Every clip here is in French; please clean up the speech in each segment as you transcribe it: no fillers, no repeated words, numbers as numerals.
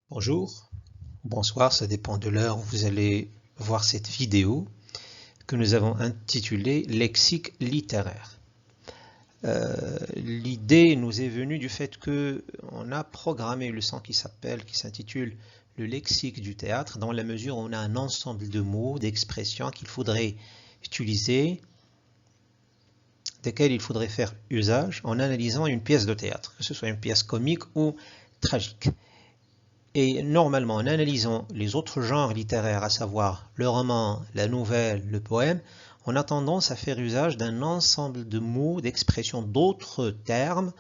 Bonjour, bonsoir, ça dépend de l'heure où vous allez voir cette vidéo que nous avons intitulée Lexique littéraire. L'idée nous est venue du fait que on a programmé une leçon qui s'intitule le lexique du théâtre, dans la mesure où on a un ensemble de mots, d'expressions qu'il faudrait utiliser, desquels il faudrait faire usage en analysant une pièce de théâtre, que ce soit une pièce comique ou tragique. Et normalement, en analysant les autres genres littéraires, à savoir le roman, la nouvelle, le poème, on a tendance à faire usage d'un ensemble de mots, d'expressions, d'autres termes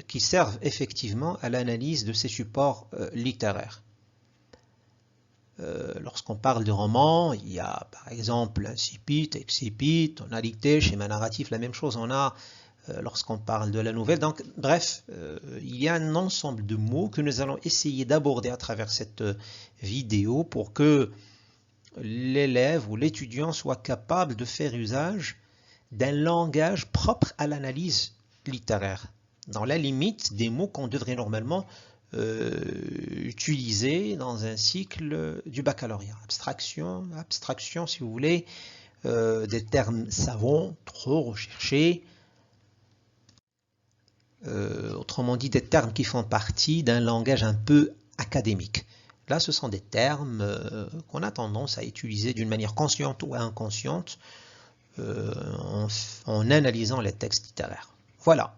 qui servent effectivement à l'analyse de ces supports littéraires. Lorsqu'on parle de roman, il y a par exemple incipit, excipit, tonalité, schéma narratif, la même chose on a lorsqu'on parle de la nouvelle. Donc, bref, il y a un ensemble de mots que nous allons essayer d'aborder à travers cette vidéo pour que l'élève ou l'étudiant soit capable de faire usage d'un langage propre à l'analyse littéraire, dans la limite des mots qu'on devrait normalement utiliser dans un cycle du baccalauréat. Abstraction si vous voulez, des termes savants, trop recherchés, autrement dit des termes qui font partie d'un langage un peu académique. Là, ce sont des termes qu'on a tendance à utiliser d'une manière consciente ou inconsciente en analysant les textes littéraires. Voilà.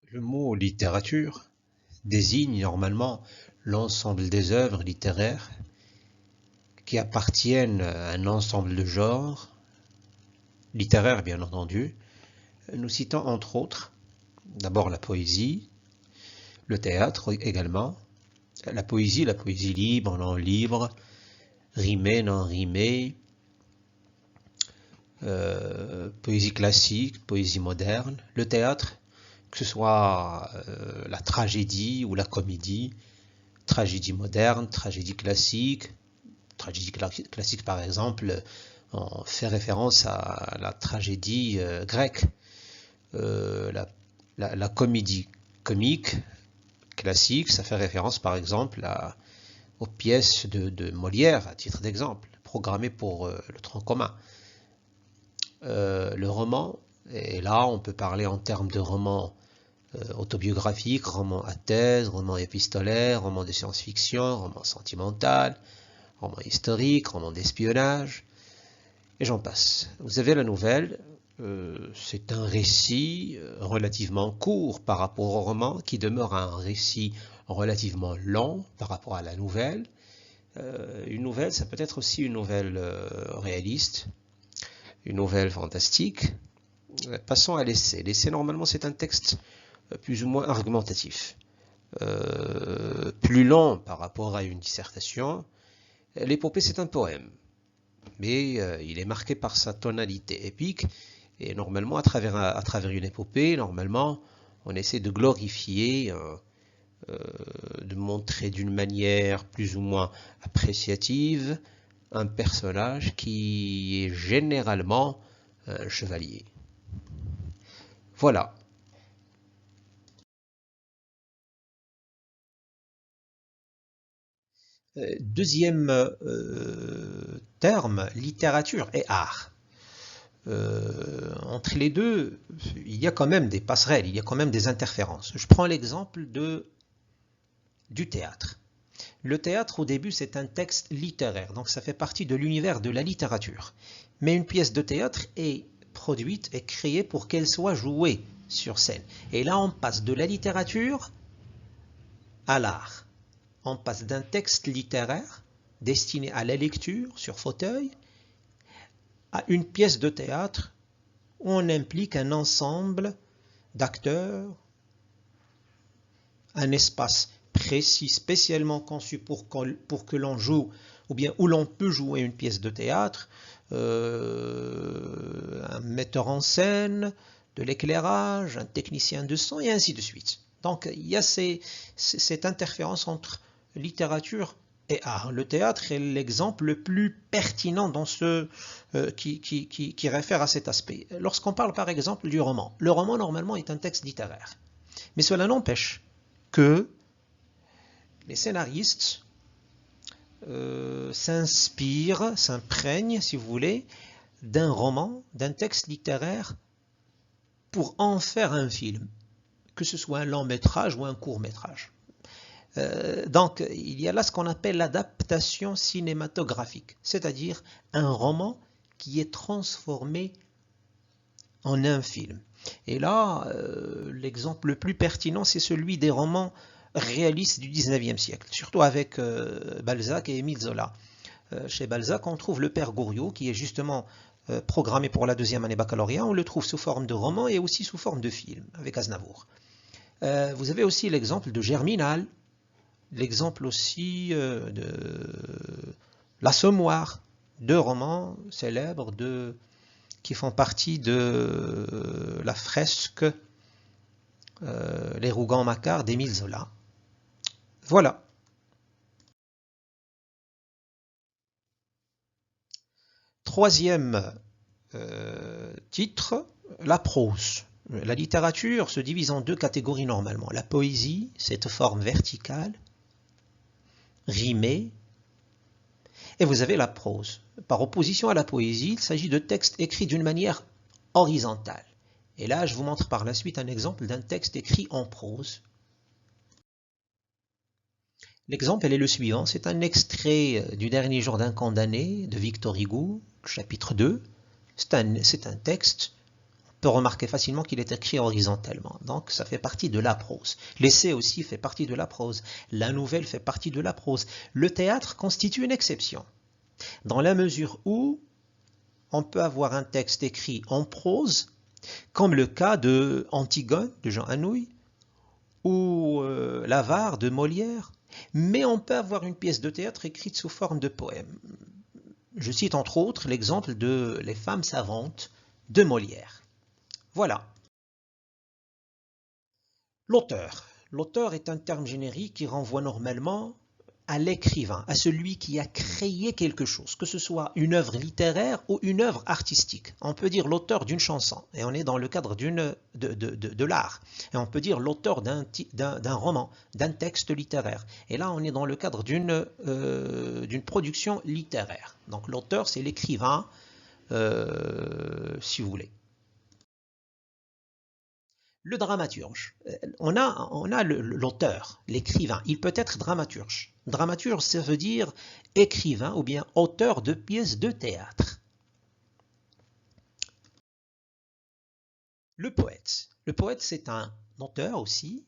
Le mot littérature désigne normalement l'ensemble des œuvres littéraires qui appartiennent à un ensemble de genres, littéraires bien entendu. Nous citons entre autres d'abord la poésie, le théâtre également, la poésie libre, non libre, rimée, non rimée, poésie classique, poésie moderne, le théâtre, que ce soit la tragédie ou la comédie, tragédie moderne, tragédie classique. Tragédie classique par exemple, on fait référence à la tragédie grecque. La comédie comique classique, ça fait référence par exemple aux pièces de Molière, à titre d'exemple, programmées pour le tronc commun. Le roman, et là on peut parler en termes de roman autobiographique, roman à thèse, roman épistolaire, roman de science-fiction, roman sentimental, roman historique, roman d'espionnage, et j'en passe. Vous avez la nouvelle, c'est un récit relativement court par rapport au roman, qui demeure un récit relativement long par rapport à la nouvelle. Une nouvelle, ça peut être aussi une nouvelle réaliste, une nouvelle fantastique. Passons à l'essai. L'essai, normalement, c'est un texte plus ou moins argumentatif. Plus long par rapport à une dissertation. L'épopée, c'est un poème, mais il est marqué par sa tonalité épique, et normalement, à travers une épopée, normalement, on essaie de glorifier, de montrer d'une manière plus ou moins appréciative un personnage qui est généralement un chevalier. Voilà. Deuxième terme, littérature et art. Entre les deux, il y a quand même des passerelles, il y a quand même des interférences. Je prends l'exemple du théâtre. Le théâtre, au début, c'est un texte littéraire, donc ça fait partie de l'univers de la littérature. Mais une pièce de théâtre est produite et créée pour qu'elle soit jouée sur scène. Et là, on passe de la littérature à l'art. On passe d'un texte littéraire destiné à la lecture sur fauteuil à une pièce de théâtre où on implique un ensemble d'acteurs, un espace précis, spécialement conçu pour que l'on joue, ou bien où l'on peut jouer une pièce de théâtre, un metteur en scène, de l'éclairage, un technicien de son, et ainsi de suite. Donc il y a cette interférence entre littérature et art. Le théâtre est l'exemple le plus pertinent dans qui réfère à cet aspect. Lorsqu'on parle par exemple du roman, le roman normalement est un texte littéraire. Mais cela n'empêche que les scénaristes s'inspirent, s'imprègnent, si vous voulez, d'un roman, d'un texte littéraire pour en faire un film, que ce soit un long métrage ou un court métrage. Donc, il y a là ce qu'on appelle l'adaptation cinématographique, c'est-à-dire un roman qui est transformé en un film. Et là, l'exemple le plus pertinent, c'est celui des romans réalistes du 19e siècle, surtout avec Balzac et Émile Zola. Chez Balzac, on trouve le Père Goriot, qui est justement programmé pour la deuxième année baccalauréat. On le trouve sous forme de roman et aussi sous forme de film, avec Aznavour. Vous avez aussi l'exemple de Germinal, l'exemple aussi de L'Assommoir, deux romans célèbres qui font partie de la fresque Les Rougon-Macquart d'Émile Zola. Voilà. Troisième titre, la prose. La littérature se divise en deux catégories normalement. La poésie, cette forme verticale, rimée, et vous avez la prose. Par opposition à la poésie, il s'agit de textes écrits d'une manière horizontale. Et là, je vous montre par la suite un exemple d'un texte écrit en prose. L'exemple est le suivant, c'est un extrait du Dernier jour d'un condamné de Victor Hugo, chapitre 2. C'est un texte, on peut remarquer facilement qu'il est écrit horizontalement, donc ça fait partie de la prose. L'essai aussi fait partie de la prose, la nouvelle fait partie de la prose. Le théâtre constitue une exception, dans la mesure où on peut avoir un texte écrit en prose, comme le cas de Antigone de Jean Anouilh, ou l'Avare de Molière, mais on peut avoir une pièce de théâtre écrite sous forme de poème. Je cite entre autres l'exemple de Les femmes savantes de Molière. Voilà. L'auteur. L'auteur est un terme générique qui renvoie normalement à l'écrivain, à celui qui a créé quelque chose, que ce soit une œuvre littéraire ou une œuvre artistique. On peut dire l'auteur d'une chanson, et on est dans le cadre de l'art. Et on peut dire l'auteur d'un roman, d'un texte littéraire. Et là, on est dans le cadre d'une production littéraire. Donc l'auteur, c'est l'écrivain, si vous voulez. Le dramaturge, on a l'auteur, l'écrivain, il peut être dramaturge. Dramaturge, ça veut dire écrivain ou bien auteur de pièces de théâtre. Le poète, c'est un auteur aussi,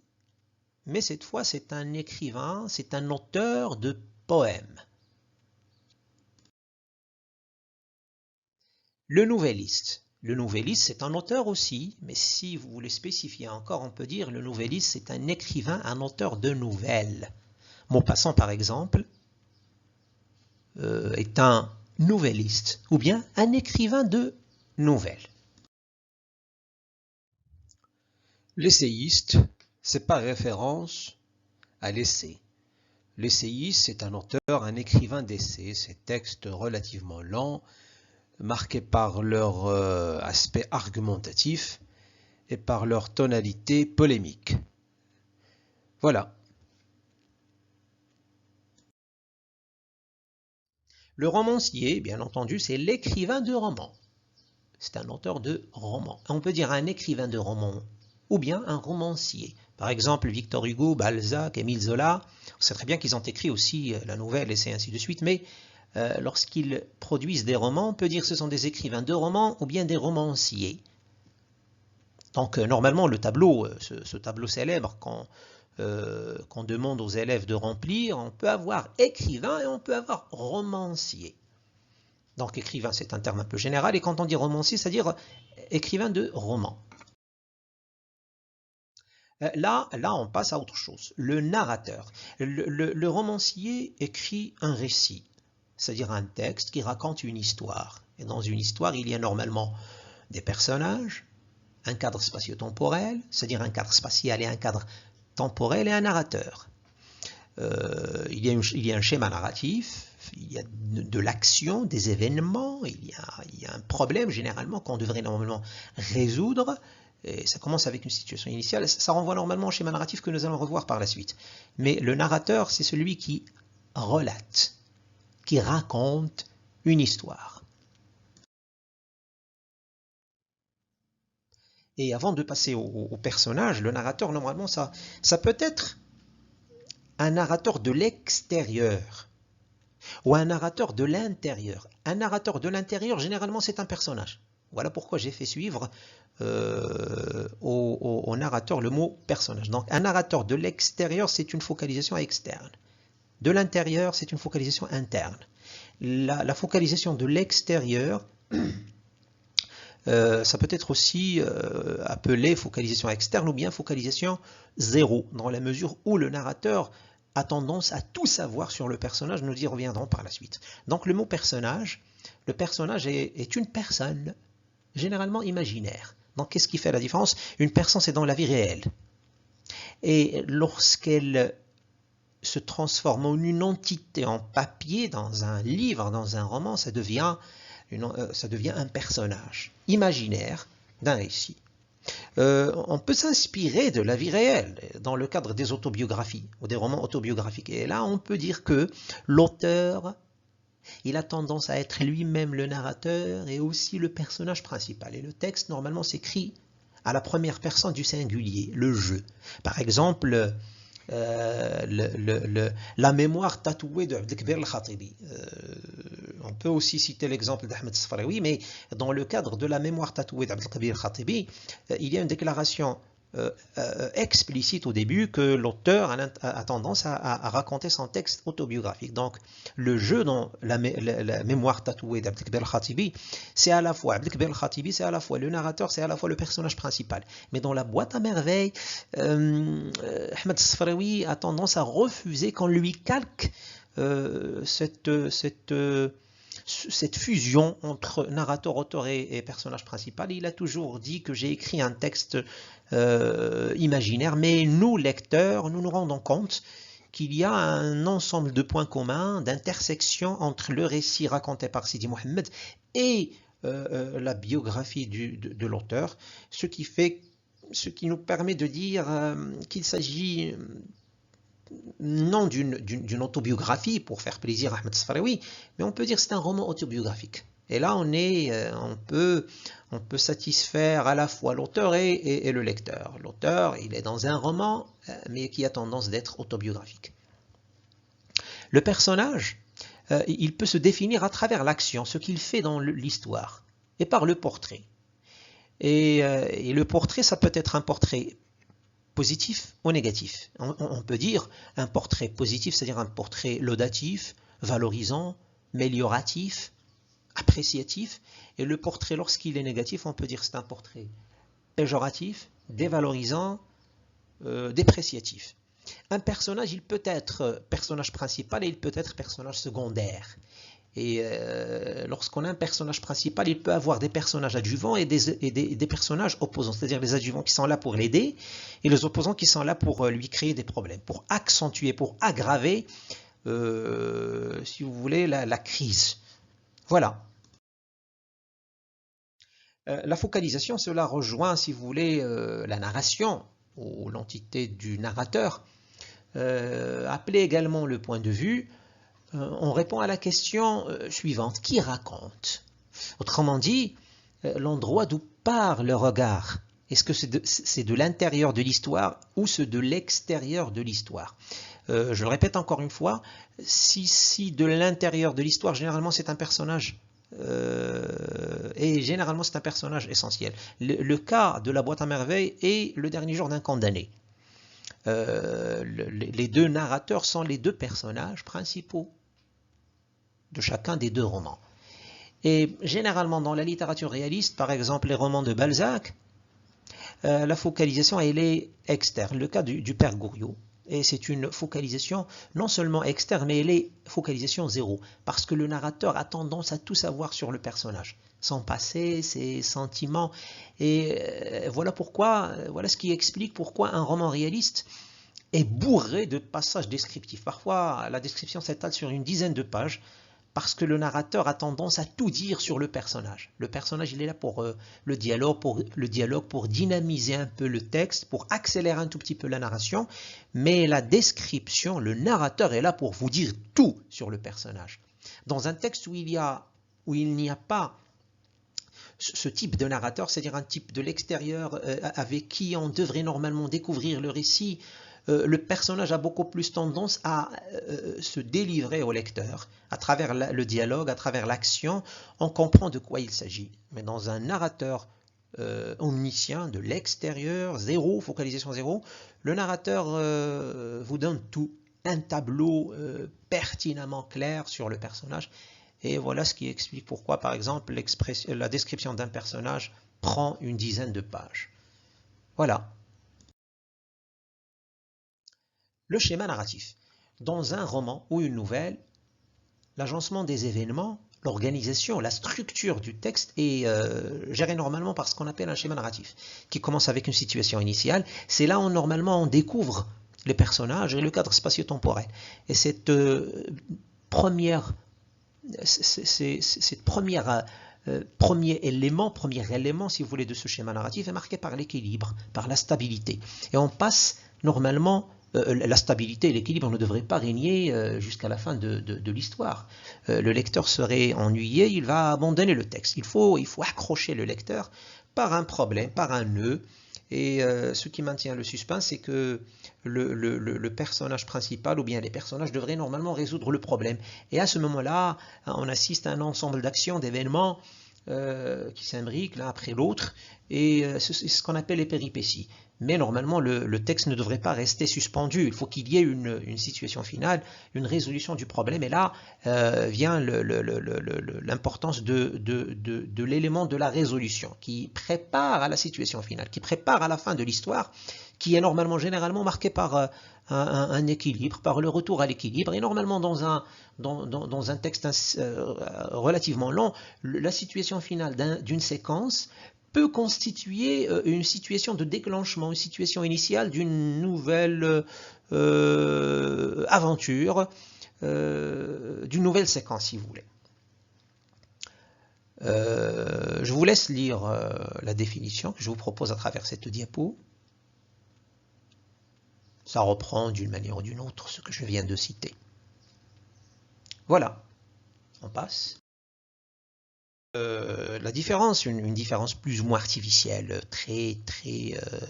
mais cette fois c'est un écrivain, c'est un auteur de poèmes. Le nouvelliste, c'est un auteur aussi, mais si vous voulez spécifier encore, on peut dire le nouvelliste, c'est un écrivain, un auteur de nouvelles. Maupassant, par exemple, est un nouvelliste, ou bien un écrivain de nouvelles. L'essayiste, c'est par référence à l'essai. L'essayiste, c'est un auteur, un écrivain d'essais, ces textes relativement lents, marqués par leur aspect argumentatif et par leur tonalité polémique. Voilà. Le romancier, bien entendu, c'est l'écrivain de roman. C'est un auteur de roman. On peut dire un écrivain de roman ou bien un romancier. Par exemple, Victor Hugo, Balzac, Émile Zola, on sait très bien qu'ils ont écrit aussi la nouvelle et ainsi de suite, mais lorsqu'ils produisent des romans, on peut dire que ce sont des écrivains de romans ou bien des romanciers. Donc normalement, le tableau, ce tableau célèbre qu'on demande aux élèves de remplir, on peut avoir écrivain et on peut avoir romancier. Donc écrivain, c'est un terme un peu général, et quand on dit romancier, c'est-à-dire écrivain de roman. Là, on passe à autre chose. Le narrateur. Le romancier écrit un récit, c'est-à-dire un texte qui raconte une histoire. Et dans une histoire, il y a normalement des personnages, un cadre spatio-temporel, c'est-à-dire un cadre spatial et un cadre temporel et un narrateur. Il y a un schéma narratif, il y a de l'action, des événements, il y a un problème généralement qu'on devrait normalement résoudre, et ça commence avec une situation initiale, ça renvoie normalement au schéma narratif que nous allons revoir par la suite. Mais le narrateur, c'est celui qui relate, qui raconte une histoire. Et avant de passer au personnage, le narrateur, normalement, ça peut être un narrateur de l'extérieur ou un narrateur de l'intérieur. Un narrateur de l'intérieur, généralement, c'est un personnage. Voilà pourquoi j'ai fait suivre au narrateur le mot personnage. Donc, un narrateur de l'extérieur, c'est une focalisation externe. De l'intérieur, c'est une focalisation interne. La focalisation de l'extérieur, ça peut être aussi appelé focalisation externe ou bien focalisation zéro, dans la mesure où le narrateur a tendance à tout savoir sur le personnage. Nous y reviendrons par la suite. Donc le mot personnage, le personnage est une personne généralement imaginaire. Donc qu'est-ce qui fait la différence? Une personne, c'est dans la vie réelle. Et lorsqu'elle se transforme en une entité en papier, dans un livre, dans un roman, ça devient un personnage imaginaire d'un récit. On peut s'inspirer de la vie réelle dans le cadre des autobiographies ou des romans autobiographiques. Et là, on peut dire que l'auteur, il a tendance à être lui-même le narrateur et aussi le personnage principal. Et le texte, normalement, s'écrit à la première personne du singulier, le je. Par exemple, la mémoire tatouée de Abdelkbir al-Khatibi. On peut aussi citer l'exemple d'Ahmed Sfaraoui, mais dans le cadre de la mémoire tatouée d'Abdelkbir al-Khatibi, il y a une déclaration explicite au début que l'auteur a tendance à raconter son texte autobiographique. Donc le jeu dans la mémoire tatouée d'Abdelkbir al-Khatibi, c'est à la fois Abdelkbir al-Khatibi, c'est à la fois le narrateur, c'est à la fois le personnage principal. Mais dans la boîte à merveilles, Ahmed Sfaraoui a tendance à refuser qu'on lui calque cette fusion entre narrateur, auteur et personnage principal. Il a toujours dit que j'ai écrit un texte imaginaire, mais nous, lecteurs, nous nous rendons compte qu'il y a un ensemble de points communs, d'intersections entre le récit raconté par Sidi Mohammed et la biographie de l'auteur, ce qui nous permet de dire qu'il s'agit non d'une autobiographie pour faire plaisir à Ahmed Sfaraoui, mais on peut dire que c'est un roman autobiographique. Et là, on peut satisfaire à la fois l'auteur et le lecteur. L'auteur, il est dans un roman, mais qui a tendance d'être autobiographique. Le personnage, il peut se définir à travers l'action, ce qu'il fait dans l'histoire, et par le portrait. Et le portrait, ça peut être un portrait positif ou négatif. On peut dire un portrait positif, c'est-à-dire un portrait laudatif, valorisant, amélioratif, appréciatif. Et le portrait, lorsqu'il est négatif, on peut dire que c'est un portrait péjoratif, dévalorisant, dépréciatif. Un personnage, il peut être personnage principal et il peut être personnage secondaire. Et lorsqu'on a un personnage principal, il peut avoir des personnages adjuvants et des personnages opposants, c'est-à-dire les adjuvants qui sont là pour l'aider et les opposants qui sont là pour lui créer des problèmes, pour accentuer, pour aggraver, si vous voulez, la crise. Voilà. La focalisation, cela rejoint, si vous voulez, la narration ou l'entité du narrateur, appelé également le point de vue. On répond à la question suivante, qui raconte? Autrement dit, l'endroit d'où part le regard. Est-ce que c'est de l'intérieur de l'histoire ou c'est de l'extérieur de l'histoire? Je le répète encore une fois, si de l'intérieur de l'histoire, généralement c'est un personnage, et généralement c'est un personnage essentiel. Le cas de la boîte à merveilles est le dernier jour d'un condamné. Les deux narrateurs sont les deux personnages principaux de chacun des deux romans. Et généralement dans la littérature réaliste, par exemple les romans de Balzac, la focalisation elle est externe. Le cas du père Goriot, et c'est une focalisation non seulement externe, mais elle est focalisation zéro, parce que le narrateur a tendance à tout savoir sur le personnage, son passé, ses sentiments, et voilà ce qui explique pourquoi un roman réaliste est bourré de passages descriptifs. Parfois, la description s'étale sur une dizaine de pages, parce que le narrateur a tendance à tout dire sur le personnage. Le personnage, il est là pour le dialogue, pour dynamiser un peu le texte, pour accélérer un tout petit peu la narration, mais la description, le narrateur est là pour vous dire tout sur le personnage. Dans un texte où il n'y a pas ce type de narrateur, c'est-à-dire un type de l'extérieur avec qui on devrait normalement découvrir le récit, le personnage a beaucoup plus tendance à se délivrer au lecteur. À travers le dialogue, à travers l'action, on comprend de quoi il s'agit. Mais dans un narrateur omniscient, de l'extérieur, zéro, focalisation zéro, le narrateur vous donne tout, un tableau pertinemment clair sur le personnage. Et voilà ce qui explique pourquoi, par exemple, la description d'un personnage prend une dizaine de pages. Voilà. Le schéma narratif. Dans un roman ou une nouvelle, l'agencement des événements, l'organisation, la structure du texte est gérée normalement par ce qu'on appelle un schéma narratif, qui commence avec une situation initiale. C'est là où normalement on découvre les personnages et le cadre spatio-temporel. Et cette premier élément, si vous voulez, de ce schéma narratif est marqué par l'équilibre, par la stabilité. Et on passe normalement, la stabilité et l'équilibre ne devraient pas régner jusqu'à la fin de l'histoire. Le lecteur serait ennuyé, il va abandonner le texte. Il faut accrocher le lecteur par un problème, par un nœud. Et ce qui maintient le suspense, c'est que le personnage principal ou bien les personnages devraient normalement résoudre le problème. Et à ce moment-là, on assiste à un ensemble d'actions, d'événements qui s'imbriquent l'un après l'autre, et c'est ce qu'on appelle les péripéties. Mais normalement, le texte ne devrait pas rester suspendu. Il faut qu'il y ait une situation finale, une résolution du problème. Et là vient l'importance de l'élément de la résolution qui prépare à la situation finale, qui prépare à la fin de l'histoire, qui est normalement généralement marqué par un équilibre, par le retour à l'équilibre. Et normalement, dans un texte relativement long, la situation finale d'une séquence peut constituer une situation de déclenchement, une situation initiale d'une nouvelle aventure, d'une nouvelle séquence, si vous voulez. Je vous laisse lire la définition que je vous propose à travers cette diapo. Ça reprend d'une manière ou d'une autre ce que je viens de citer. Voilà, on passe. La différence, une différence plus ou moins artificielle, très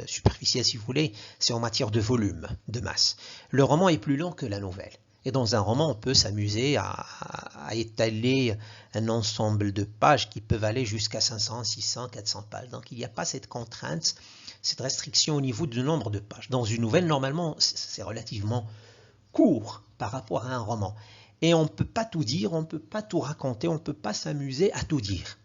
superficielle si vous voulez, c'est en matière de volume, de masse. Le roman est plus long que la nouvelle. Et dans un roman, on peut s'amuser à étaler un ensemble de pages qui peuvent aller jusqu'à 500, 600, 400 pages. Donc il n'y a pas cette contrainte, cette restriction au niveau du nombre de pages. Dans une nouvelle, normalement, c'est relativement court par rapport à un roman. Et on ne peut pas tout dire, on ne peut pas tout raconter, on ne peut pas s'amuser à tout dire.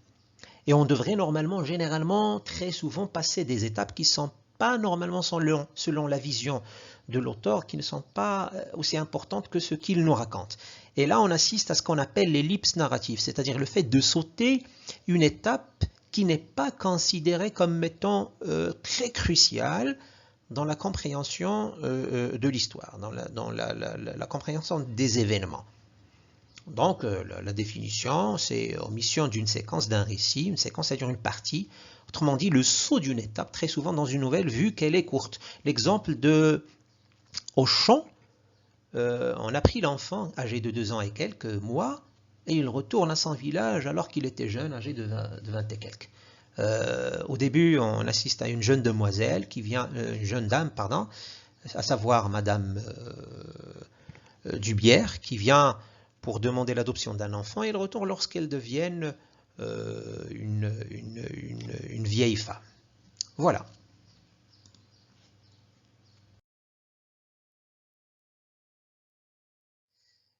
Et on devrait normalement, généralement, très souvent passer des étapes qui ne sont pas normalement selon la vision de l'auteur, qui ne sont pas aussi importantes que ce qu'il nous raconte. Et là, on assiste à ce qu'on appelle l'ellipse narrative, c'est-à-dire le fait de sauter une étape qui n'est pas considérée comme étant très cruciale dans la compréhension de l'histoire, dans la compréhension des événements. Donc la définition, c'est omission d'une séquence, d'un récit. Une séquence, c'est-à-dire une partie. Autrement dit, le saut d'une étape, très souvent dans une nouvelle, vu qu'elle est courte. L'exemple de Auchan, on a pris l'enfant âgé de 2 ans et quelques mois, et il retourne à son village alors qu'il était jeune, âgé de 20 et quelques. Au début, on assiste à une jeune demoiselle qui vient, une jeune dame, pardon, à savoir Madame Dubière, qui vient pour demander l'adoption d'un enfant, et elle retourne lorsqu'elle devienne une vieille femme. Voilà.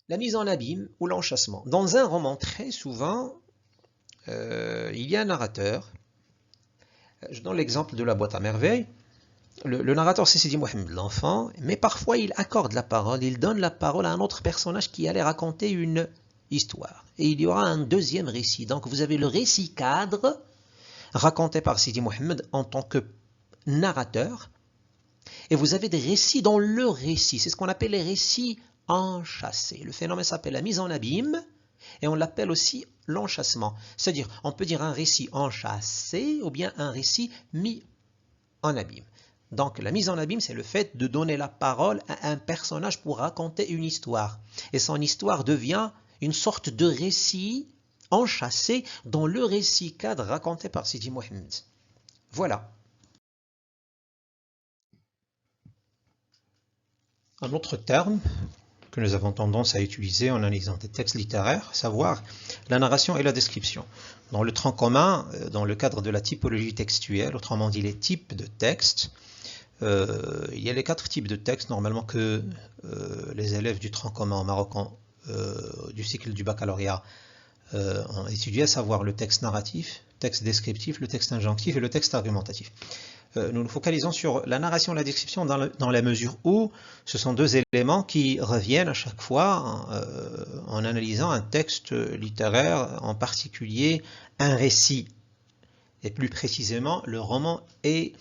La mise en abîme ou l'enchâssement. Dans un roman, très souvent, il y a un narrateur. Je donne l'exemple de La Boîte à merveilles. Le narrateur, c'est Sidi Mohamed, l'enfant, mais parfois il accorde la parole, il donne la parole à un autre personnage qui allait raconter une histoire. Et il y aura un deuxième récit. Donc vous avez le récit cadre, raconté par Sidi Mohamed en tant que narrateur, et vous avez des récits dans le récit. C'est ce qu'on appelle les récits enchâssés. Le phénomène s'appelle la mise en abîme, et on l'appelle aussi l'enchâssement. C'est-à-dire, on peut dire un récit enchâssé ou bien un récit mis en abîme. Donc la mise en abîme, c'est le fait de donner la parole à un personnage pour raconter une histoire. Et son histoire devient une sorte de récit enchâssé dans le récit cadre raconté par Sidi Mohammed. Voilà. Un autre terme que nous avons tendance à utiliser en analysant des textes littéraires, savoir la narration et la description. Dans le tronc commun, dans le cadre de la typologie textuelle, autrement dit les types de textes, il y a les 4 types de textes normalement que les élèves du tronc commun au Maroc du cycle du baccalauréat ont étudié, à savoir le texte narratif, le texte descriptif, le texte injonctif et le texte argumentatif. Nous nous focalisons sur la narration et la description dans la mesure où ce sont 2 éléments qui reviennent à chaque fois en analysant un texte littéraire, en particulier un récit, et plus précisément le roman et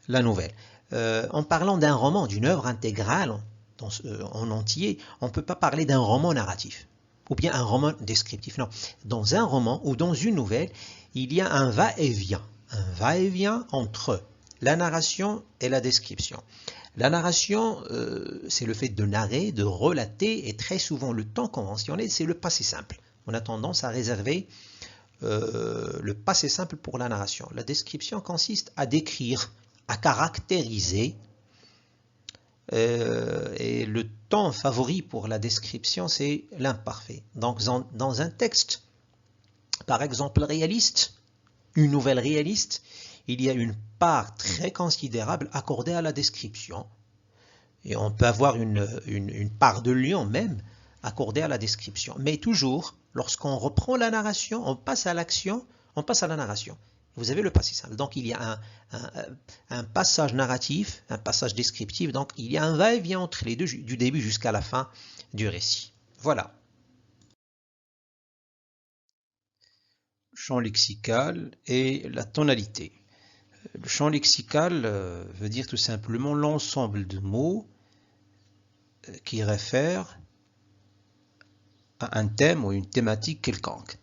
la nouvelle. En parlant d'un roman, d'une œuvre intégrale en entier, on ne peut pas parler d'un roman narratif ou bien un roman descriptif. Non, dans un roman ou dans une nouvelle, il y a un va-et-vient entre la narration et la description. La narration, c'est le fait de narrer, de relater, et très souvent le temps conventionnel, c'est le passé simple. On a tendance à réserver le passé simple pour la narration. La description consiste à décrire, à caractériser, et le temps favori pour la description, c'est l'imparfait. Donc dans un texte, par exemple réaliste, une nouvelle réaliste, il y a une part très considérable accordée à la description. Et on peut avoir une part de lion même accordée à la description. Mais toujours, lorsqu'on reprend la narration, on passe à l'action, on passe à la narration. Vous avez le passé simple. Donc il y a un passage narratif, un passage descriptif. Donc il y a un va-et-vient entre les deux du début jusqu'à la fin du récit. Voilà. Champ lexical et la tonalité. Le champ lexical veut dire tout simplement l'ensemble de mots qui réfèrent à un thème ou une thématique quelconque.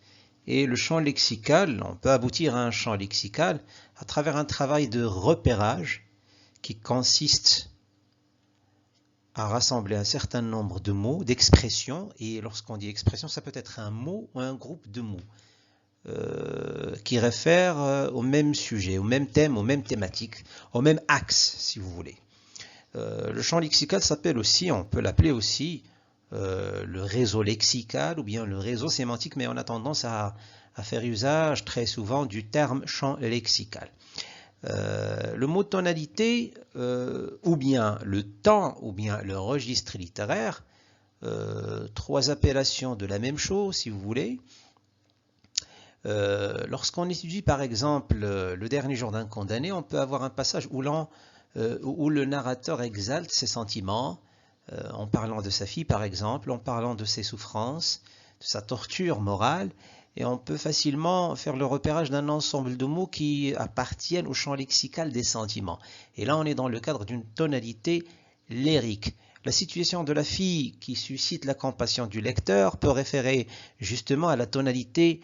Et le champ lexical, on peut aboutir à un champ lexical à travers un travail de repérage qui consiste à rassembler un certain nombre de mots, d'expressions, et lorsqu'on dit expression, ça peut être un mot ou un groupe de mots qui réfèrent au même sujet, au même thème, aux mêmes thématiques, au même axe, si vous voulez. Le champ lexical s'appelle aussi, on peut l'appeler aussi, le réseau lexical ou bien le réseau sémantique, mais on a tendance à faire usage très souvent du terme champ lexical. Le mot tonalité, ou bien le temps, ou bien le registre littéraire, 3 appellations de la même chose, si vous voulez. Lorsqu'on étudie par exemple le dernier jour d'un condamné, on peut avoir un passage où le narrateur exalte ses sentiments, en parlant de sa fille par exemple, en parlant de ses souffrances, de sa torture morale, et on peut facilement faire le repérage d'un ensemble de mots qui appartiennent au champ lexical des sentiments. Et là on est dans le cadre d'une tonalité lyrique. La situation de la fille qui suscite la compassion du lecteur peut référer justement à la tonalité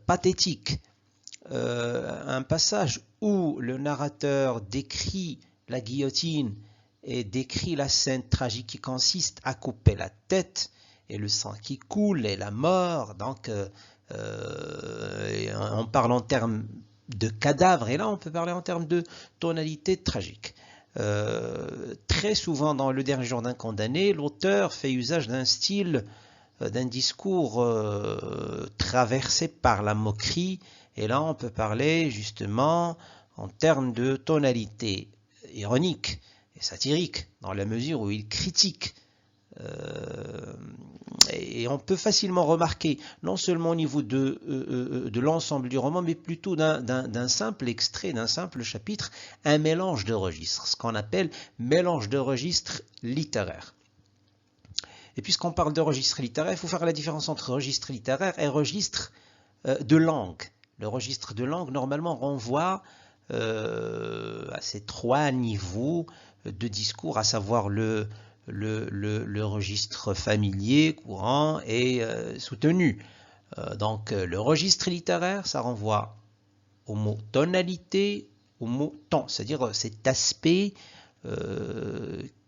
pathétique. Un passage où le narrateur décrit la guillotine et décrit la scène tragique qui consiste à couper la tête et le sang qui coule et la mort, donc on parle en termes de cadavre, et là on peut parler en termes de tonalité tragique. Très souvent dans le dernier jour d'un condamné, l'auteur fait usage d'un style, d'un discours traversé par la moquerie, et là on peut parler justement en termes de tonalité ironique et satirique, dans la mesure où il critique. Et on peut facilement remarquer, non seulement au niveau de l'ensemble du roman, mais plutôt d'un simple extrait, d'un simple chapitre, un mélange de registres, ce qu'on appelle mélange de registres littéraires. Et puisqu'on parle de registre littéraire, il faut faire la différence entre registre littéraire et registre de langue. Le registre de langue, normalement, renvoie à ces 3 niveaux de discours, à savoir le le registre familier courant est soutenu. Donc le registre littéraire, ça renvoie au mot tonalité, au mot temps, c'est-à-dire cet aspect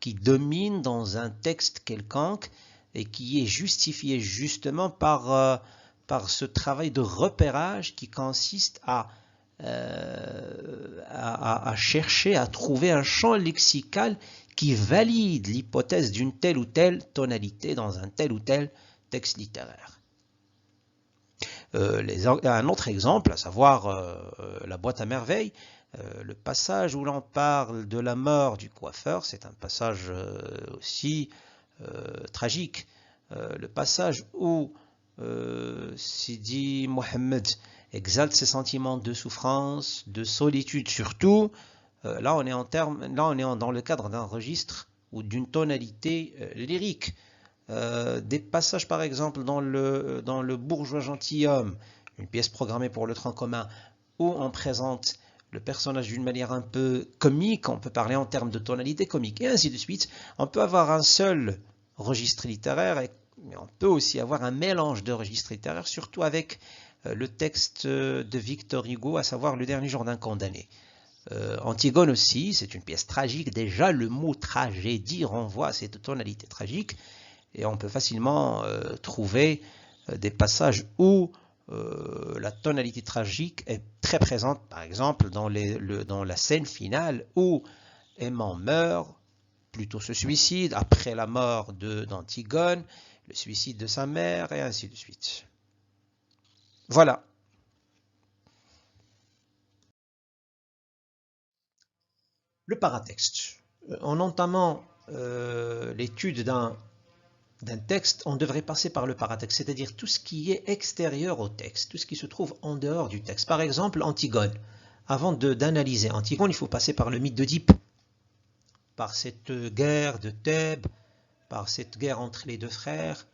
qui domine dans un texte quelconque et qui est justifié justement par ce travail de repérage qui consiste à chercher à trouver un champ lexical qui valide l'hypothèse d'une telle ou telle tonalité dans un tel ou tel texte littéraire. Un autre exemple, à savoir la boîte à merveilles, le passage où l'on parle de la mort du coiffeur, c'est un passage aussi tragique. Le passage où Sidi Mohammed exalte ses sentiments de souffrance, de solitude surtout, là on est dans le cadre d'un registre ou d'une tonalité lyrique. Des passages par exemple dans le Bourgeois gentilhomme, une pièce programmée pour le train commun, où on présente le personnage d'une manière un peu comique, on peut parler en termes de tonalité comique, et ainsi de suite. On peut avoir un seul registre littéraire, mais on peut aussi avoir un mélange de registres littéraires, surtout avec le texte de Victor Hugo, à savoir Le dernier jour d'un condamné. Antigone aussi, c'est une pièce tragique. Déjà, le mot tragédie renvoie à cette tonalité tragique, et on peut facilement trouver des passages où la tonalité tragique est très présente, par exemple dans la scène finale où Aimant meurt, plutôt se suicide, après la mort d'Antigone, le suicide de sa mère, et ainsi de suite. Voilà. Le paratexte. En entamant l'étude d'un texte, on devrait passer par le paratexte, c'est-à-dire tout ce qui est extérieur au texte, tout ce qui se trouve en dehors du texte. Par exemple, Antigone. Avant d'analyser Antigone, il faut passer par le mythe d'Oedipe, par cette guerre de Thèbes, par cette guerre entre les deux frères,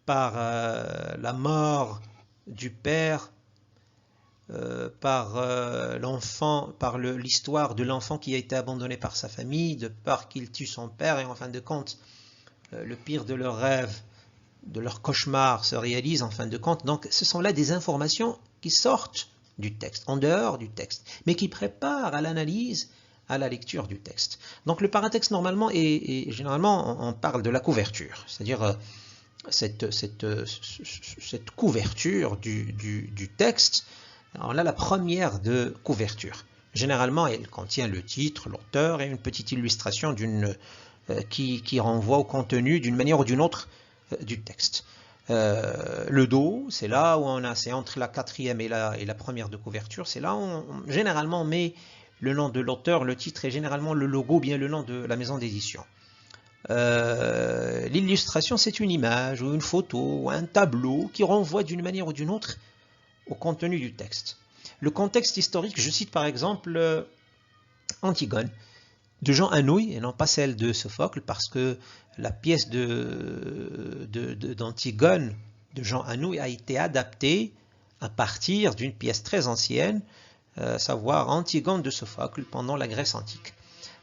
par la mort du père, par l'histoire de l'enfant qui a été abandonné par sa famille, de peur qu'il tue son père, et en fin de compte, le pire de leurs rêves, de leurs cauchemars se réalise en fin de compte. Donc ce sont là des informations qui sortent du texte, en dehors du texte, mais qui préparent à l'analyse, à la lecture du texte. Donc le paratexte normalement, et généralement on parle de la couverture, c'est-à-dire cette couverture du texte. Alors là, la première de couverture. Généralement, elle contient le titre, l'auteur et une petite illustration qui renvoie au contenu d'une manière ou d'une autre du texte. Le dos, c'est là où c'est entre la quatrième et la première de couverture. C'est là où généralement on met le nom de l'auteur, le titre et généralement le logo, bien le nom de la maison d'édition. L'illustration, c'est une image ou une photo ou un tableau qui renvoie d'une manière ou d'une autre au contenu du texte. Le contexte historique, je cite par exemple Antigone de Jean Anouilh et non pas celle de Sophocle, parce que la pièce d'Antigone de Jean Anouilh a été adaptée à partir d'une pièce très ancienne, savoir Antigone de Sophocle pendant la Grèce antique.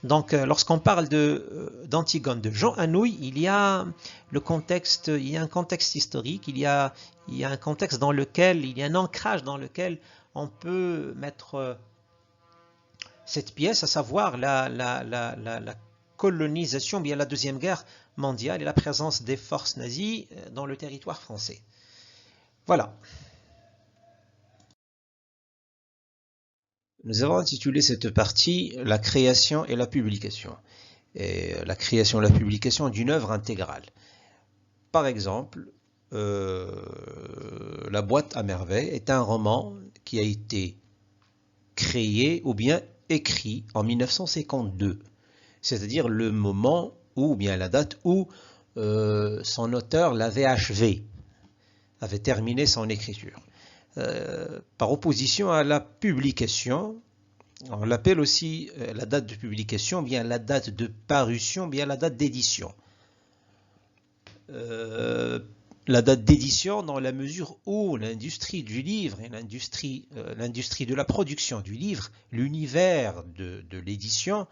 Donc lorsqu'on parle d'Antigone de Jean Anouilh, il y a un contexte historique, il y a un contexte dans lequel, il y a un ancrage dans lequel on peut mettre cette pièce, à savoir la colonisation, bien la Deuxième Guerre mondiale et la présence des forces nazies dans le territoire français. Voilà. Nous avons intitulé cette partie « La création et la publication ». Et la création et la publication d'une œuvre intégrale. Par exemple, La boîte à merveilles est un roman qui a été créé ou bien écrit en 1952, c'est-à-dire le moment ou bien la date où son auteur l'avait achevé, avait terminé son écriture. Par opposition à la publication, on l'appelle aussi la date de publication, bien la date de parution, bien la date d'édition. La date d'édition dans la mesure où l'industrie du livre et l'industrie de la production du livre, l'univers de l'édition,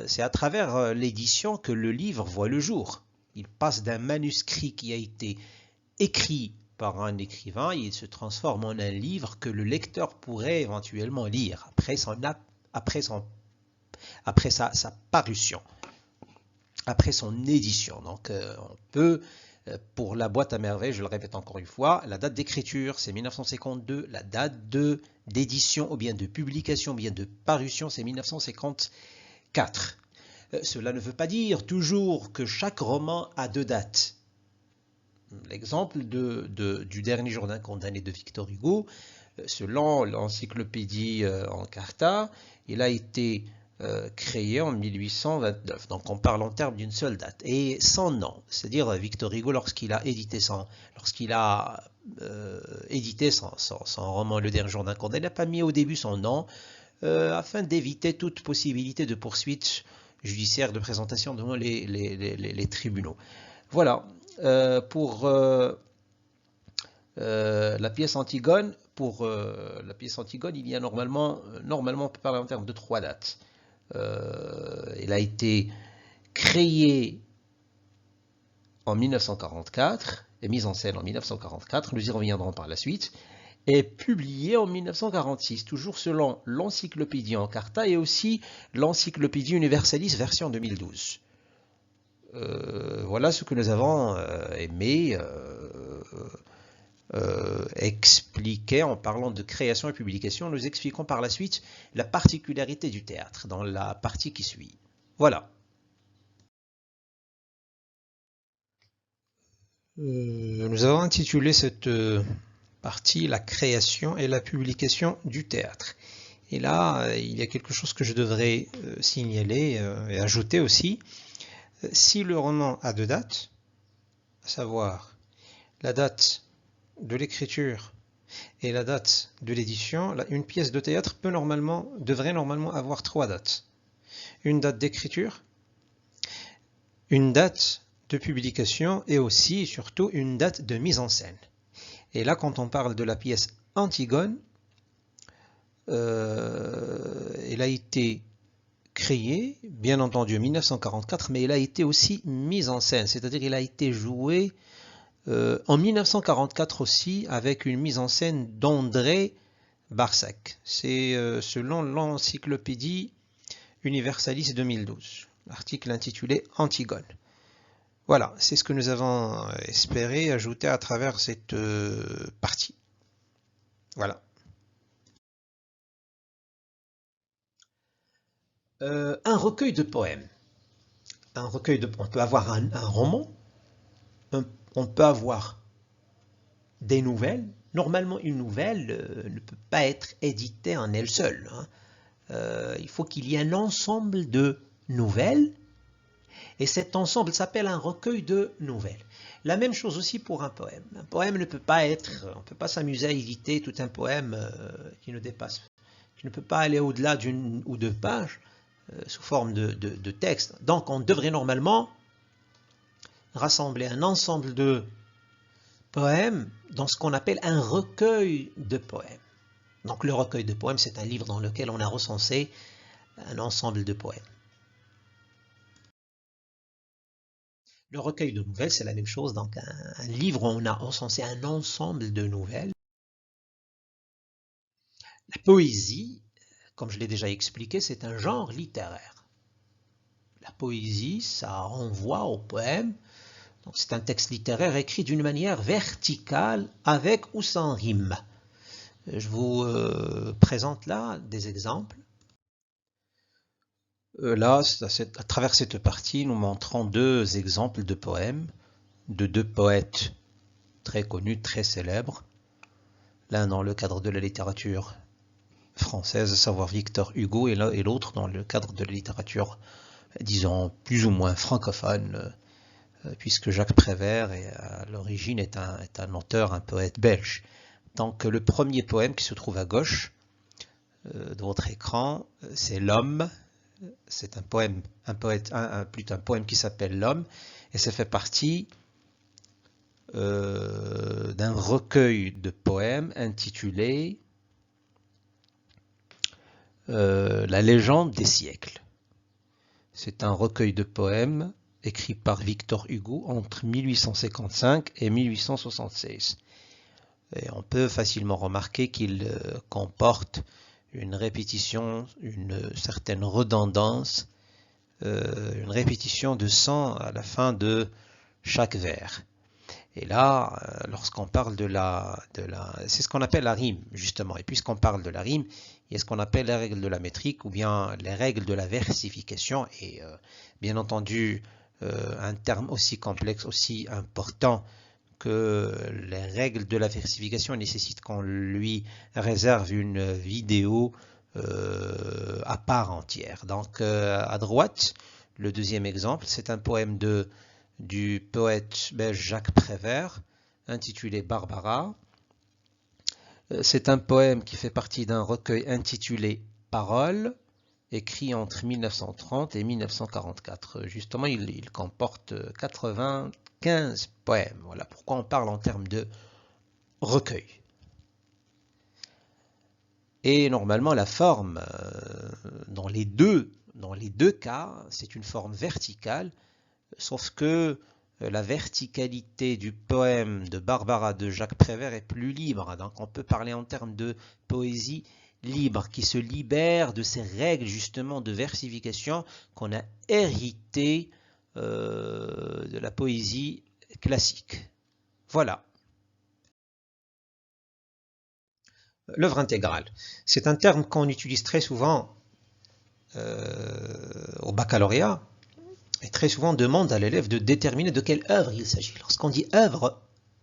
c'est à travers l'édition que le livre voit le jour. Il passe d'un manuscrit qui a été écrit par un écrivain, il se transforme en un livre que le lecteur pourrait éventuellement lire après sa parution, après son édition. Donc on peut, pour la boîte à merveilles, je le répète encore une fois, la date d'écriture c'est 1952, la date d'édition ou bien de publication ou bien de parution c'est 1954. Cela ne veut pas dire toujours que chaque roman a deux dates. L'exemple du dernier jour d'un condamné de Victor Hugo, selon l'encyclopédie Encarta, il a été créé en 1829. Donc on parle en termes d'une seule date. Et son nom, c'est-à-dire Victor Hugo, lorsqu'il a édité son roman Le dernier jour d'un condamné, il n'a pas mis au début son nom afin d'éviter toute possibilité de poursuite judiciaire, de présentation devant les tribunaux. Voilà. Pour la pièce Antigone, il y a normalement on peut parler en termes de 3 dates. Il a été créé en 1944 et mise en scène en 1944, nous y reviendrons par la suite, et publié en 1946, toujours selon l'encyclopédie Encarta et aussi l'encyclopédie Universalis version 2012. Voilà ce que nous avons aimé expliquer en parlant de création et publication. Nous expliquons par la suite la particularité du théâtre dans la partie qui suit. Voilà. Nous avons intitulé cette partie la création et la publication du théâtre. Et là, il y a quelque chose que je devrais signaler et ajouter aussi. Si le roman a deux dates, à savoir la date de l'écriture et la date de l'édition, une pièce de théâtre devrait normalement avoir 3 dates. Une date d'écriture, une date de publication et aussi et surtout une date de mise en scène. Et là, quand on parle de la pièce Antigone, elle a été créée, bien entendu en 1944, mais elle a été aussi mise en scène, c'est-à-dire elle a été jouée en 1944 aussi avec une mise en scène d'André Barsac. C'est selon l'encyclopédie Universalis 2012, l'article intitulé Antigone. Voilà, c'est ce que nous avons espéré ajouter à travers cette partie. Voilà. Un recueil de poèmes. On peut avoir un roman, on peut avoir des nouvelles. Normalement, une nouvelle ne peut pas être éditée en elle seule. Il faut qu'il y ait un ensemble de nouvelles, et cet ensemble s'appelle un recueil de nouvelles. La même chose aussi pour un poème. Un poème ne peut pas être, on ne peut pas s'amuser à éditer tout un poème qui ne peut pas aller au-delà d'une ou deux pages sous forme de texte. Donc on devrait normalement rassembler un ensemble de poèmes dans ce qu'on appelle un recueil de poèmes. Donc le recueil de poèmes, c'est un livre dans lequel on a recensé un ensemble de poèmes. Le recueil de nouvelles, c'est la même chose. Donc un livre où on a recensé un ensemble de nouvelles. La poésie, comme je l'ai déjà expliqué, c'est un genre littéraire. La poésie, ça renvoie au poème. C'est un texte littéraire écrit d'une manière verticale, avec ou sans rime. Je vous présente là des exemples. Là, à travers cette partie, nous montrons 2 exemples de poèmes de 2 poètes très connus, très célèbres. L'un dans le cadre de la littérature française, à savoir Victor Hugo, et l'autre dans le cadre de la littérature, disons, plus ou moins francophone, puisque Jacques Prévert à l'origine est un auteur, un poète belge. Donc le premier poème qui se trouve à gauche de votre écran, c'est L'Homme. C'est un poème qui s'appelle L'Homme, et ça fait partie d'un recueil de poèmes intitulé La légende des siècles. C'est un recueil de poèmes écrit par Victor Hugo entre 1855 et 1876. Et on peut facilement remarquer qu'il comporte une répétition, une certaine redondance, une répétition de sens à la fin de chaque vers. Et là, lorsqu'on parle c'est ce qu'on appelle la rime, justement. Et puisqu'on parle de la rime, il y a ce qu'on appelle les règles de la métrique ou bien les règles de la versification. Et bien entendu, un terme aussi complexe, aussi important que les règles de la versification nécessitent qu'on lui réserve une vidéo à part entière. Donc, à droite, le deuxième exemple, c'est un poème du poète belge Jacques Prévert, intitulé Barbara. C'est un poème qui fait partie d'un recueil intitulé Paroles, écrit entre 1930 et 1944. Justement, il comporte 95 poèmes. Voilà pourquoi on parle en termes de recueil. Et normalement, la forme, dans les deux cas, c'est une forme verticale, sauf que la verticalité du poème de Barbara de Jacques Prévert est plus libre. Donc on peut parler en termes de poésie libre, qui se libère de ces règles justement de versification qu'on a héritées de la poésie classique. Voilà. L'œuvre intégrale. C'est un terme qu'on utilise très souvent au baccalauréat. Et très souvent, on demande à l'élève de déterminer de quelle œuvre il s'agit. Lorsqu'on dit œuvre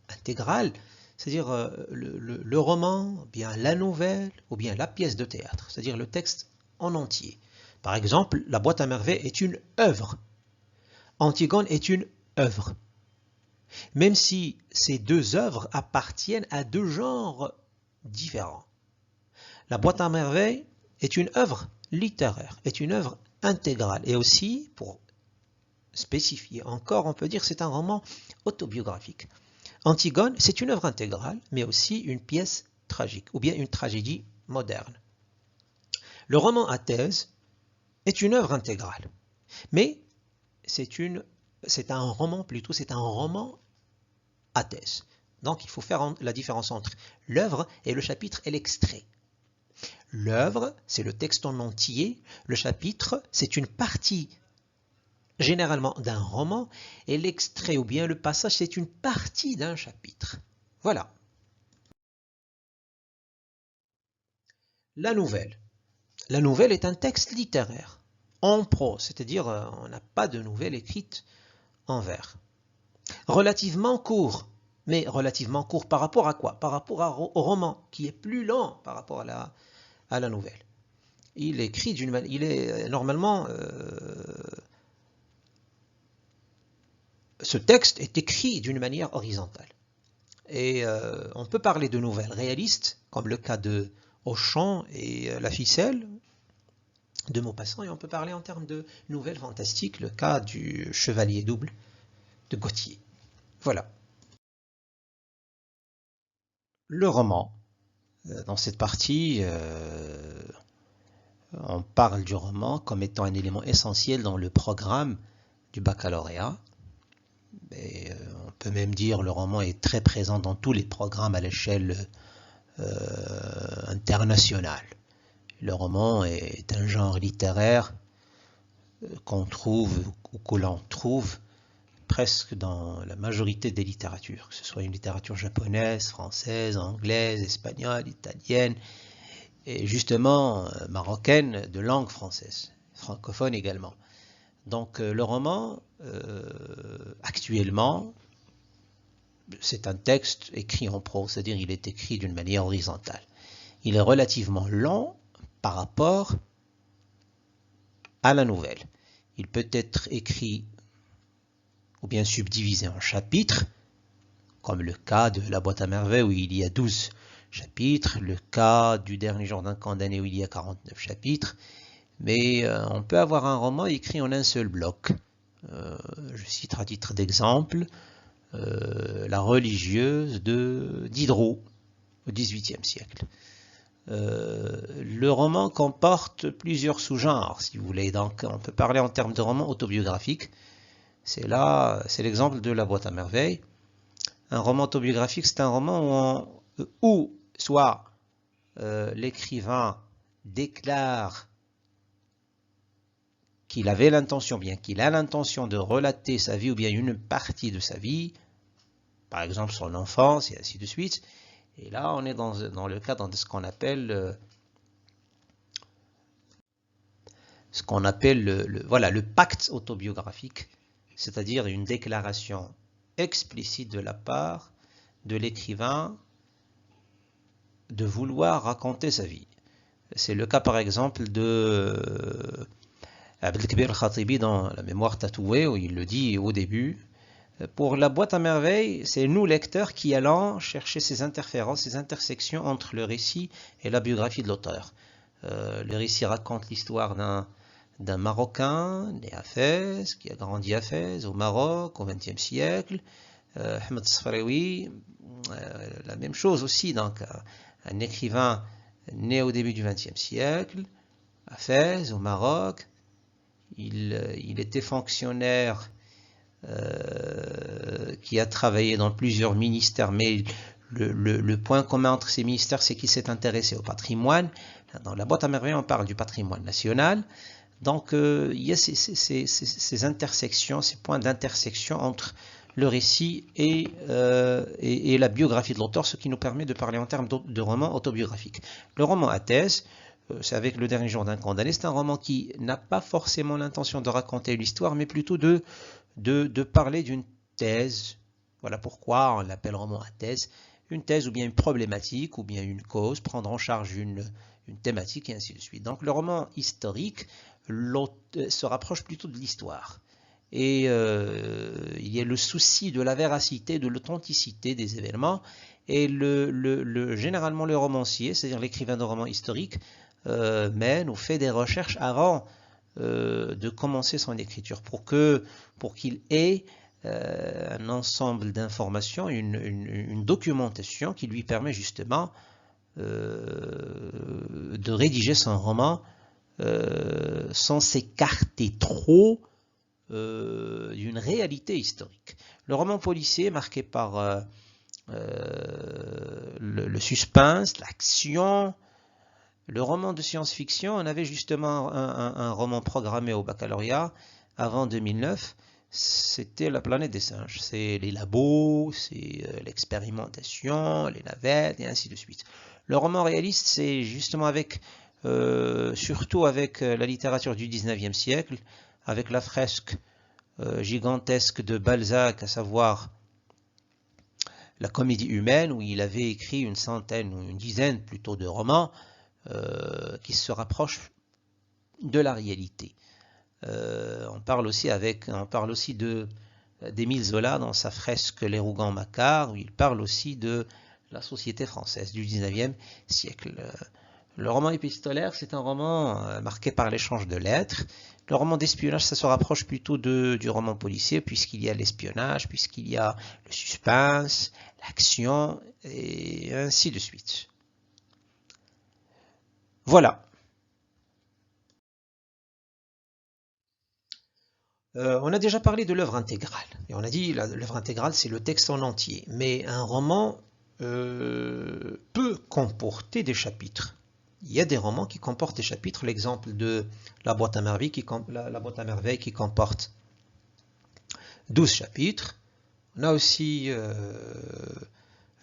intégrale, c'est-à-dire le roman, bien la nouvelle, ou bien la pièce de théâtre, c'est-à-dire le texte en entier. Par exemple, La boîte à merveilles est une œuvre. Antigone est une œuvre. Même si ces deux œuvres appartiennent à deux genres différents. La boîte à merveilles est une œuvre littéraire, est une œuvre intégrale. Et aussi, pour spécifier encore, on peut dire que c'est un roman autobiographique. Antigone, c'est une œuvre intégrale, mais aussi une pièce tragique, ou bien une tragédie moderne. Le roman à thèse est une œuvre intégrale, mais c'est un roman à thèse. Donc il faut faire la différence entre l'œuvre et le chapitre et l'extrait. L'œuvre, c'est le texte en entier, le chapitre, c'est une partie généralement d'un roman, et l'extrait ou bien le passage, c'est une partie d'un chapitre. Voilà. La nouvelle. La nouvelle est un texte littéraire, en prose, c'est-à-dire on n'a pas de nouvelle écrite en vers. Relativement court, mais relativement court par rapport à quoi? Par rapport au roman, qui est plus lent par rapport à la nouvelle. Il est normalement... ce texte est écrit d'une manière horizontale. Et on peut parler de nouvelles réalistes, comme le cas de Auchan et La Ficelle, de Maupassant, et on peut parler en termes de nouvelles fantastiques, le cas du Chevalier double de Gautier. Voilà. Le roman. Dans cette partie, on parle du roman comme étant un élément essentiel dans le programme du baccalauréat. Et on peut même dire que le roman est très présent dans tous les programmes à l'échelle internationale. Le roman est un genre littéraire qu'on trouve ou que l'on trouve presque dans la majorité des littératures, que ce soit une littérature japonaise, française, anglaise, espagnole, italienne, et justement marocaine de langue française, francophone également. Donc le roman, actuellement, c'est un texte écrit en prose, c'est-à-dire il est écrit d'une manière horizontale. Il est relativement long par rapport à la nouvelle. Il peut être écrit ou bien subdivisé en chapitres, comme le cas de La boîte à merveilles où il y a 12 chapitres, le cas du Dernier jour d'un condamné où il y a 49 chapitres, mais on peut avoir un roman écrit en un seul bloc. Je cite à titre d'exemple La religieuse de Diderot au XVIIIe siècle. le roman comporte plusieurs sous-genres, si vous voulez. Donc, on peut parler en termes de roman autobiographique. C'est l'exemple de La Boîte à merveilles. Un roman autobiographique, c'est un roman où soit l'écrivain déclare qu'il avait l'intention, bien qu'il a l'intention de relater sa vie ou bien une partie de sa vie, par exemple son enfance et ainsi de suite. Et là, on est dans le cadre de ce qu'on appelle le pacte autobiographique, c'est-à-dire une déclaration explicite de la part de l'écrivain de vouloir raconter sa vie. C'est le cas par exemple de Abdelkabir al-Khatibi dans La mémoire tatouée, où il le dit au début. Pour La Boîte à merveilles, c'est nous lecteurs qui allons chercher ces interférences, ces intersections entre le récit et la biographie de l'auteur. Le récit raconte l'histoire d'un Marocain né à Fès, qui a grandi à Fès, au Maroc, au XXe siècle. Ahmed Sfraoui, la même chose aussi, donc un écrivain né au début du XXe siècle, à Fès, au Maroc. Il était fonctionnaire qui a travaillé dans plusieurs ministères, mais le point commun entre ces ministères, c'est qu'il s'est intéressé au patrimoine. Dans La Boîte à merveilles, on parle du patrimoine national. Donc, il y a ces intersections, ces points d'intersection entre le récit et la biographie de l'auteur, ce qui nous permet de parler en termes de roman autobiographique. Le roman à thèse, c'est avec Le Dernier Jour d'un condamné, c'est un roman qui n'a pas forcément l'intention de raconter l'histoire, mais plutôt de parler d'une thèse. Voilà pourquoi on l'appelle roman à thèse. Une thèse ou bien une problématique ou bien une cause, prendre en charge une thématique et ainsi de suite. Donc le roman historique se rapproche plutôt de l'histoire. Et il y a le souci de la véracité, de l'authenticité des événements. Et généralement le romancier, c'est-à-dire l'écrivain de romans historiques, mène ou fait des recherches avant de commencer son écriture pour qu'il ait un ensemble d'informations, une documentation qui lui permet justement de rédiger son roman sans s'écarter trop d'une réalité historique. Le roman policier est marqué par le suspense, l'action. Le roman de science-fiction, on avait justement un roman programmé au baccalauréat avant 2009, c'était La planète des singes. C'est les labos, c'est l'expérimentation, les navettes et ainsi de suite. Le roman réaliste, c'est justement surtout avec la littérature du 19e siècle, avec la fresque gigantesque de Balzac, à savoir La comédie humaine, où il avait écrit une centaine ou une dizaine plutôt de romans qui se rapprochent de la réalité. On parle aussi d'Émile Zola dans sa fresque Les Rougon-Macquart, où il parle aussi de la société française du 19e siècle. Le roman épistolaire, c'est un roman marqué par l'échange de lettres. Le roman d'espionnage, ça se rapproche plutôt du roman policier, puisqu'il y a l'espionnage, puisqu'il y a le suspense, l'action, et ainsi de suite. Voilà. On a déjà parlé de l'œuvre intégrale. Et on a dit l'œuvre intégrale, c'est le texte en entier. Mais un roman peut comporter des chapitres. Il y a des romans qui comportent des chapitres. L'exemple de La Boîte à merveilles qui comporte 12 chapitres. On a aussi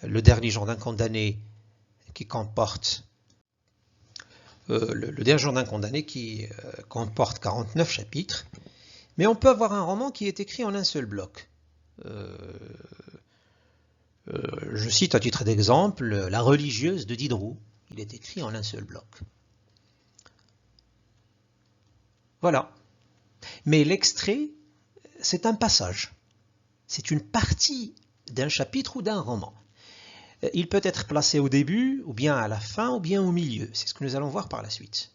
Le Dernier Jour d'un condamné qui comporte Le Dernier Jour d'un condamné qui comporte 49 chapitres. Mais on peut avoir un roman qui est écrit en un seul bloc. Je cite à titre d'exemple La religieuse de Diderot. Il est écrit en un seul bloc. Voilà. Mais l'extrait, c'est un passage. C'est une partie d'un chapitre ou d'un roman. Il peut être placé au début, ou bien à la fin, ou bien au milieu. C'est ce que nous allons voir par la suite.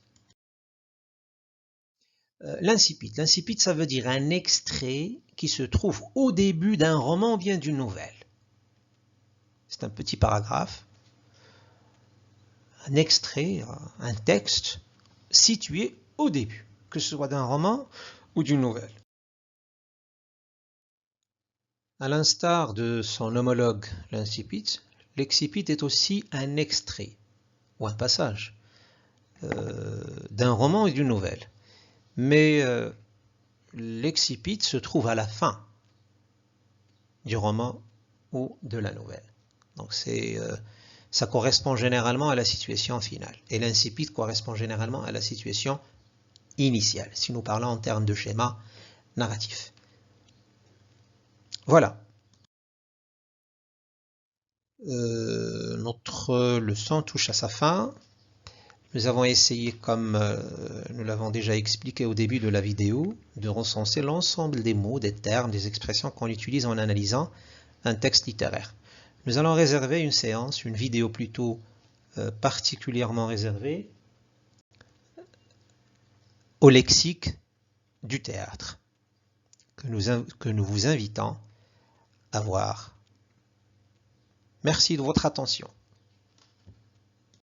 L'incipit. L'incipit, ça veut dire un extrait qui se trouve au début d'un roman ou bien d'une nouvelle. C'est un petit paragraphe un extrait, un texte situé au début, que ce soit d'un roman ou d'une nouvelle. À l'instar de son homologue l'incipit, l'excipit est aussi un extrait ou un passage d'un roman et d'une nouvelle. Mais l'excipit se trouve à la fin du roman ou de la nouvelle. Donc ça correspond généralement à la situation finale. Et l'incipit correspond généralement à la situation initiale, si nous parlons en termes de schéma narratif. Voilà. Notre leçon touche à sa fin. Nous avons essayé, comme nous l'avons déjà expliqué au début de la vidéo, de recenser l'ensemble des mots, des termes, des expressions qu'on utilise en analysant un texte littéraire. Nous allons réserver une séance, une vidéo plutôt particulièrement réservée au lexique du théâtre, que nous vous invitons à voir. Merci de votre attention.